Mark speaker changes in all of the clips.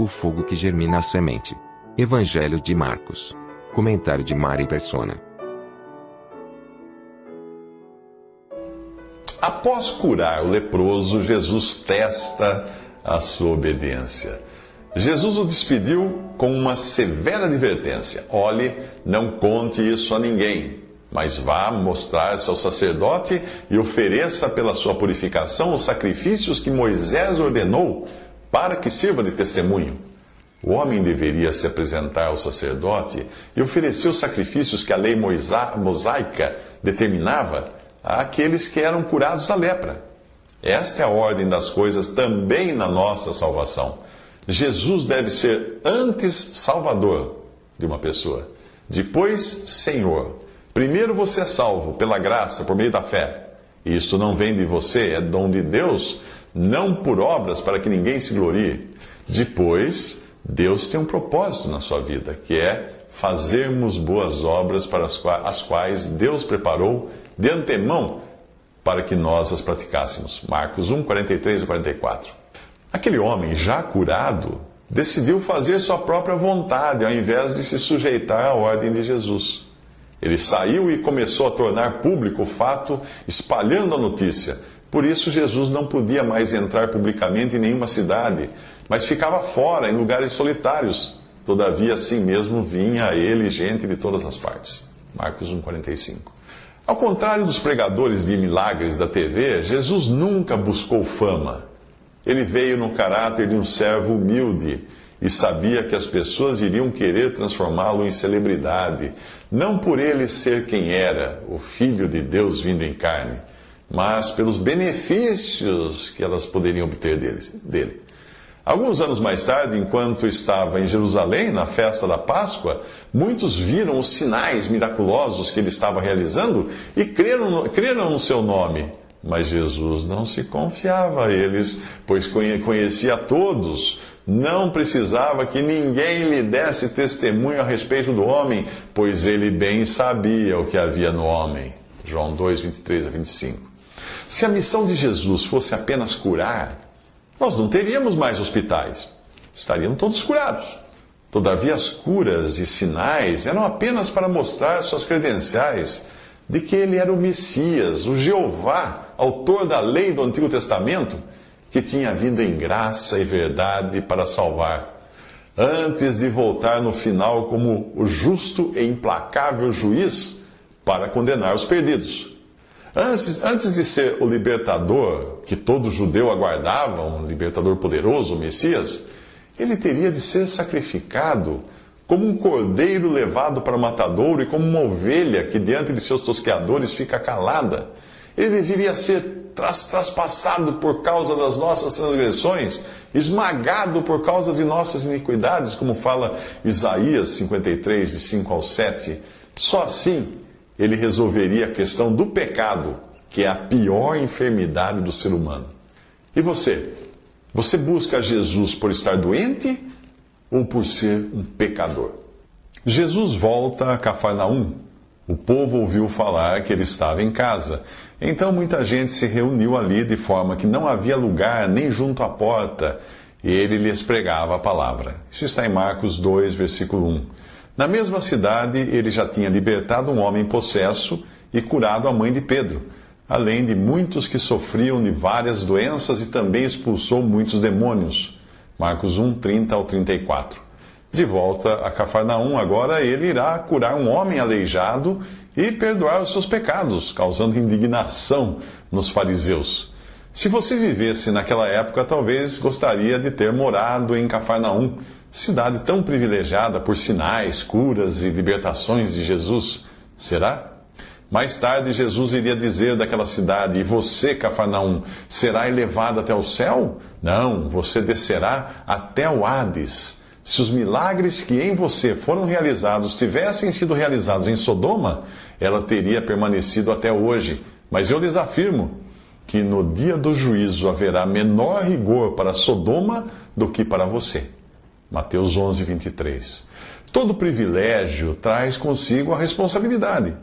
Speaker 1: O fogo que germina a semente. Evangelho de Marcos. Comentário de Mari Persona.
Speaker 2: Após curar o leproso, Jesus testa a sua obediência. Jesus o despediu com uma severa advertência. Olhe, não conte isso a ninguém, mas vá mostrar-se ao sacerdote e ofereça pela sua purificação os sacrifícios que Moisés ordenou para que sirva de testemunho. O homem deveria se apresentar ao sacerdote e oferecer os sacrifícios que a lei mosaica determinava àqueles que eram curados da lepra. Esta é a ordem das coisas também na nossa salvação. Jesus deve ser antes Salvador de uma pessoa, depois Senhor. Primeiro você é salvo pela graça, por meio da fé. Isto não vem de você, é dom de Deus, não por obras para que ninguém se glorie. Depois, Deus tem um propósito na sua vida, que é fazermos boas obras para as quais Deus preparou de antemão para que nós as praticássemos. Marcos 1, 43 e 44. Aquele homem, já curado, decidiu fazer sua própria vontade, ao invés de se sujeitar à ordem de Jesus. Ele saiu e começou a tornar público o fato, espalhando a notícia. Por isso, Jesus não podia mais entrar publicamente em nenhuma cidade, mas ficava fora, em lugares solitários. Todavia, assim mesmo, vinha a ele gente de todas as partes. Marcos 1, 45. Ao contrário dos pregadores de milagres da TV, Jesus nunca buscou fama. Ele veio no caráter de um servo humilde e sabia que as pessoas iriam querer transformá-lo em celebridade, não por ele ser quem era, o Filho de Deus vindo em carne, mas pelos benefícios que elas poderiam obter dele. Alguns anos mais tarde, enquanto estava em Jerusalém, na festa da Páscoa, muitos viram os sinais miraculosos que ele estava realizando e creram no seu nome. Mas Jesus não se confiava a eles, pois conhecia a todos. Não precisava que ninguém lhe desse testemunho a respeito do homem, pois ele bem sabia o que havia no homem. João 2, 23 a 25. Se a missão de Jesus fosse apenas curar, nós não teríamos mais hospitais. Estariam todos curados. Todavia, as curas e sinais eram apenas para mostrar suas credenciais de que ele era o Messias, o Jeová, autor da lei do Antigo Testamento, que tinha vindo em graça e verdade para salvar, antes de voltar no final como o justo e implacável juiz para condenar os perdidos. Antes de ser o libertador que todo judeu aguardava, um libertador poderoso, o Messias, ele teria de ser sacrificado como um cordeiro levado para o matadouro e como uma ovelha que diante de seus tosqueadores fica calada. Ele deveria ser traspassado por causa das nossas transgressões, esmagado por causa de nossas iniquidades, como fala Isaías 53, de 5 ao 7. Só assim ele resolveria a questão do pecado, que é a pior enfermidade do ser humano. E você? Você busca Jesus por estar doente ou por ser um pecador? Jesus volta a Cafarnaum. O povo ouviu falar que ele estava em casa. Então muita gente se reuniu ali de forma que não havia lugar nem junto à porta, e ele lhes pregava a palavra. Isso está em Marcos 2, versículo 1. Na mesma cidade, ele já tinha libertado um homem possesso e curado a mãe de Pedro, além de muitos que sofriam de várias doenças, e também expulsou muitos demônios. Marcos 1, 30 ao 34. De volta a Cafarnaum, agora ele irá curar um homem aleijado e perdoar os seus pecados, causando indignação nos fariseus. Se você vivesse naquela época, talvez gostaria de ter morado em Cafarnaum, cidade tão privilegiada por sinais, curas e libertações de Jesus. Será? Mais tarde, Jesus iria dizer daquela cidade: e você, Cafarnaum, será elevado até o céu? Não, você descerá até o Hades. Se os milagres que em você foram realizados tivessem sido realizados em Sodoma, ela teria permanecido até hoje. Mas eu lhes afirmo que no dia do juízo haverá menor rigor para Sodoma do que para você. Mateus 11, 23. Todo privilégio traz consigo a responsabilidade.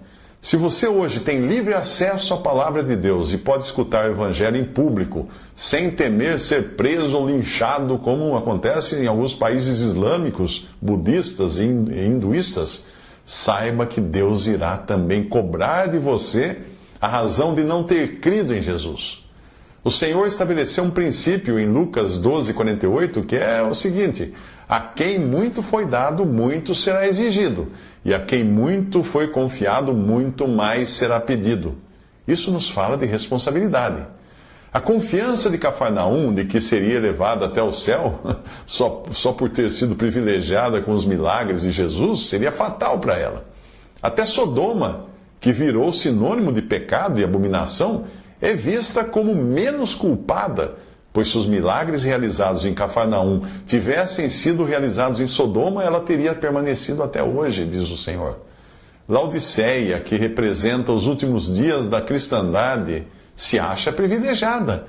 Speaker 2: Se você hoje tem livre acesso à palavra de Deus e pode escutar o Evangelho em público, sem temer ser preso ou linchado, como acontece em alguns países islâmicos, budistas e hinduístas, saiba que Deus irá também cobrar de você a razão de não ter crido em Jesus. O Senhor estabeleceu um princípio em Lucas 12:48, que é o seguinte: a quem muito foi dado, muito será exigido, e a quem muito foi confiado, muito mais será pedido. Isso nos fala de responsabilidade. A confiança de Cafarnaum de que seria levada até o céu, só por ter sido privilegiada com os milagres de Jesus, seria fatal para ela. Até Sodoma, que virou sinônimo de pecado e abominação, é vista como menos culpada, pois se os milagres realizados em Cafarnaum tivessem sido realizados em Sodoma, ela teria permanecido até hoje, diz o Senhor. Laodiceia, que representa os últimos dias da cristandade, se acha privilegiada.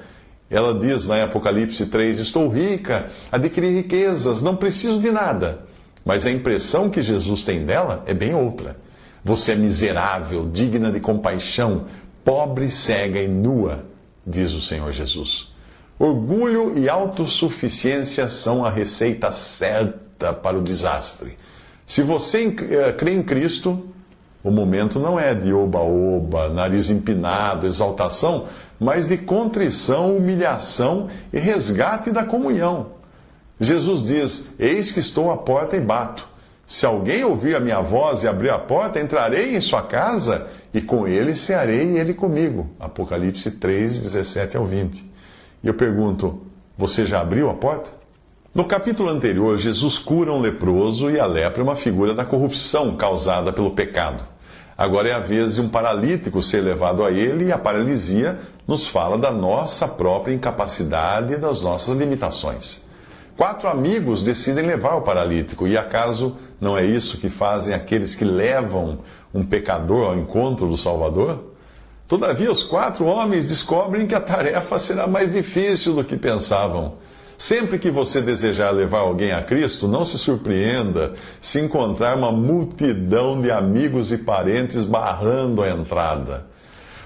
Speaker 2: Ela diz lá em Apocalipse 3, estou rica, adquiri riquezas, não preciso de nada. Mas a impressão que Jesus tem dela é bem outra. Você é miserável, digna de compaixão, pobre, cega e nua, diz o Senhor Jesus. Orgulho e autossuficiência são a receita certa para o desastre. Se você crê em Cristo, o momento não é de oba-oba, nariz empinado, exaltação, mas de contrição, humilhação e resgate da comunhão. Jesus diz, eis que estou à porta e bato. Se alguém ouvir a minha voz e abrir a porta, entrarei em sua casa e com ele cearei e ele comigo. Apocalipse 3, 17 ao 20. E eu pergunto, você já abriu a porta? No capítulo anterior, Jesus cura um leproso e a lepra é uma figura da corrupção causada pelo pecado. Agora é a vez de um paralítico ser levado a ele e a paralisia nos fala da nossa própria incapacidade e das nossas limitações. 4 amigos decidem levar o paralítico, e acaso não é isso que fazem aqueles que levam um pecador ao encontro do Salvador? Todavia, os 4 homens descobrem que a tarefa será mais difícil do que pensavam. Sempre que você desejar levar alguém a Cristo, não se surpreenda se encontrar uma multidão de amigos e parentes barrando a entrada.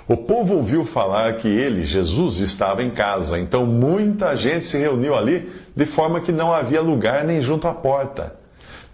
Speaker 2: O povo ouviu falar que ele, Jesus, estava em casa, então muita gente se reuniu ali, de forma que não havia lugar nem junto à porta.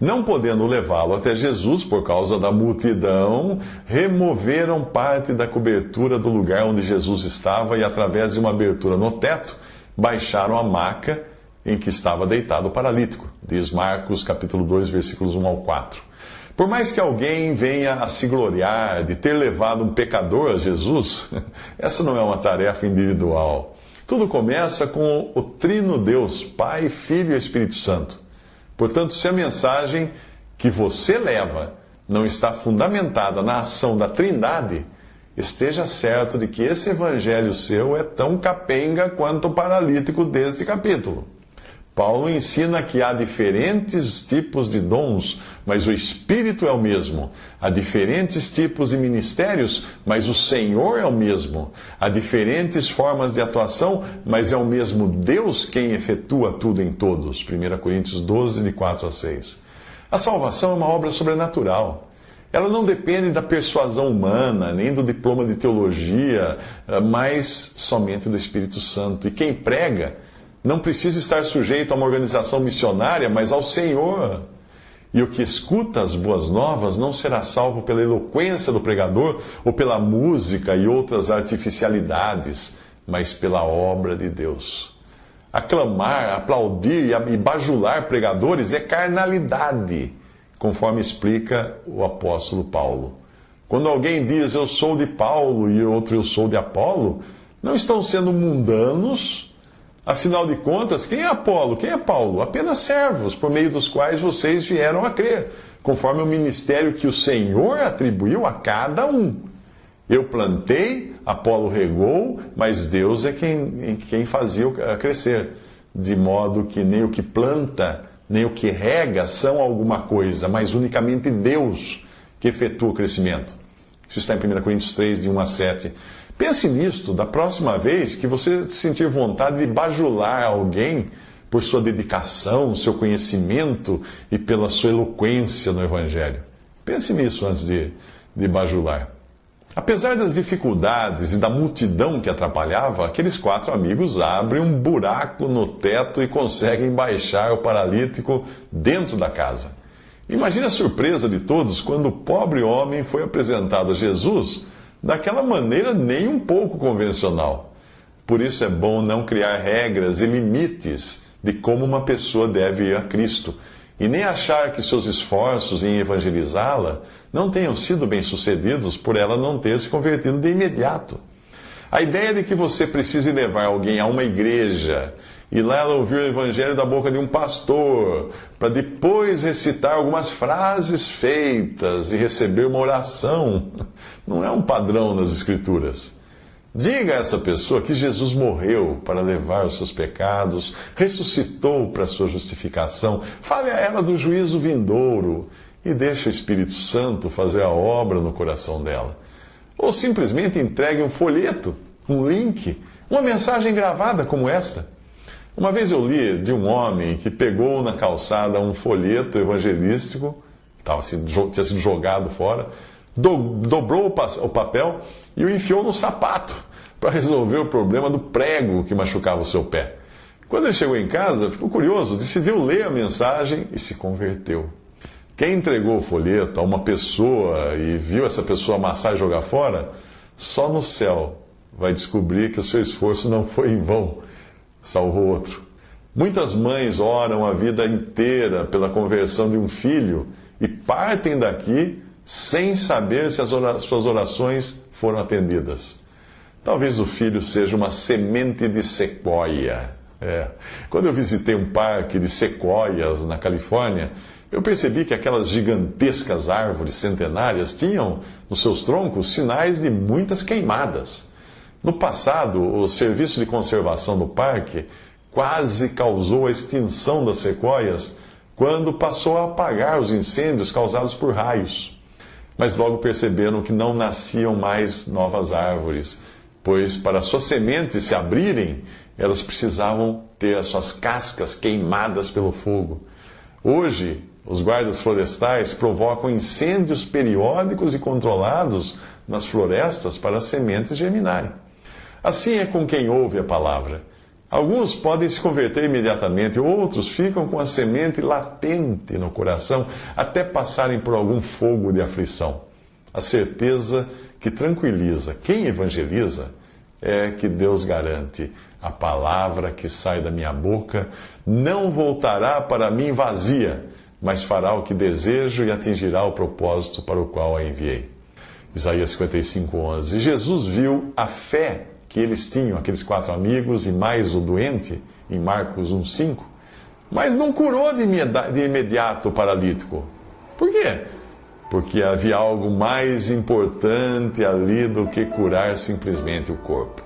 Speaker 2: Não podendo levá-lo até Jesus por causa da multidão, removeram parte da cobertura do lugar onde Jesus estava e, através de uma abertura no teto, baixaram a maca em que estava deitado o paralítico. Diz Marcos, capítulo 2, versículos 1 ao 4. Por mais que alguém venha a se gloriar de ter levado um pecador a Jesus, essa não é uma tarefa individual. Tudo começa com o Trino Deus, Pai, Filho e Espírito Santo. Portanto, se a mensagem que você leva não está fundamentada na ação da Trindade, esteja certo de que esse evangelho seu é tão capenga quanto o paralítico deste capítulo. Paulo ensina que há diferentes tipos de dons, mas o Espírito é o mesmo. Há diferentes tipos de ministérios, mas o Senhor é o mesmo. Há diferentes formas de atuação, mas é o mesmo Deus quem efetua tudo em todos. 1 Coríntios 12, de 4 a 6. A salvação é uma obra sobrenatural. Ela não depende da persuasão humana, nem do diploma de teologia, mas somente do Espírito Santo. E quem prega não precisa estar sujeito a uma organização missionária, mas ao Senhor. E o que escuta as boas novas não será salvo pela eloquência do pregador ou pela música e outras artificialidades, mas pela obra de Deus. Aclamar, aplaudir e bajular pregadores é carnalidade, conforme explica o apóstolo Paulo. Quando alguém diz eu sou de Paulo e outro eu sou de Apolo, não estão sendo mundanos. Afinal de contas, quem é Apolo? Quem é Paulo? Apenas servos, por meio dos quais vocês vieram a crer, conforme o ministério que o Senhor atribuiu a cada um. Eu plantei, Apolo regou, mas Deus é quem fazia crescer, de modo que nem o que planta, nem o que rega são alguma coisa, mas unicamente Deus que efetua o crescimento. Isso está em 1 Coríntios 3, de 1 a 7. Pense nisto da próxima vez que você sentir vontade de bajular alguém por sua dedicação, seu conhecimento e pela sua eloquência no Evangelho. Pense nisso antes de bajular. Apesar das dificuldades e da multidão que atrapalhava, aqueles 4 amigos abrem um buraco no teto e conseguem baixar o paralítico dentro da casa. Imagine a surpresa de todos quando o pobre homem foi apresentado a Jesus daquela maneira nem um pouco convencional. Por isso é bom não criar regras e limites de como uma pessoa deve ir a Cristo, e nem achar que seus esforços em evangelizá-la não tenham sido bem-sucedidos por ela não ter se convertido de imediato. A ideia de que você precise levar alguém a uma igreja e lá ela ouvir o evangelho da boca de um pastor, para depois recitar algumas frases feitas e receber uma oração, não é um padrão nas Escrituras. Diga a essa pessoa que Jesus morreu para levar os seus pecados, ressuscitou para a sua justificação. Fale a ela do juízo vindouro e deixe o Espírito Santo fazer a obra no coração dela. Ou simplesmente entregue um folheto, um link, uma mensagem gravada como esta. Uma vez eu li de um homem que pegou na calçada um folheto evangelístico, que tinha sido jogado fora, dobrou o papel e o enfiou no sapato para resolver o problema do prego que machucava o seu pé. Quando ele chegou em casa, ficou curioso, decidiu ler a mensagem e se converteu. Quem entregou o folheto a uma pessoa e viu essa pessoa amassar e jogar fora, só no céu vai descobrir que o seu esforço não foi em vão, salvou outro. Muitas mães oram a vida inteira pela conversão de um filho e partem daqui sem saber se as suas orações foram atendidas. Talvez o filho seja uma semente de sequoia. Quando eu visitei um parque de sequoias na Califórnia, eu percebi que aquelas gigantescas árvores centenárias tinham nos seus troncos sinais de muitas queimadas. No passado, o serviço de conservação do parque quase causou a extinção das sequoias quando passou a apagar os incêndios causados por raios. Mas logo perceberam que não nasciam mais novas árvores, pois para suas sementes se abrirem, elas precisavam ter as suas cascas queimadas pelo fogo. Hoje, os guardas florestais provocam incêndios periódicos e controlados nas florestas para as sementes germinarem. Assim é com quem ouve a palavra. Alguns podem se converter imediatamente, outros ficam com a semente latente no coração até passarem por algum fogo de aflição. A certeza que tranquiliza quem evangeliza é que Deus garante: a palavra que sai da minha boca não voltará para mim vazia, mas fará o que desejo e atingirá o propósito para o qual a enviei. Isaías 55:11. E Jesus viu a fé que eles tinham, aqueles 4 amigos e mais o doente, em Marcos 1:5, mas não curou de imediato o paralítico. Por quê? Porque havia algo mais importante ali do que curar simplesmente o corpo.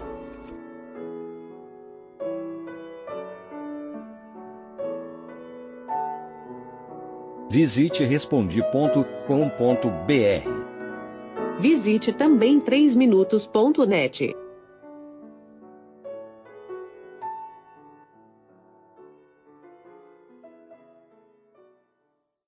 Speaker 3: Visite Respondi.com.br.
Speaker 4: Visite também 3minutos.net.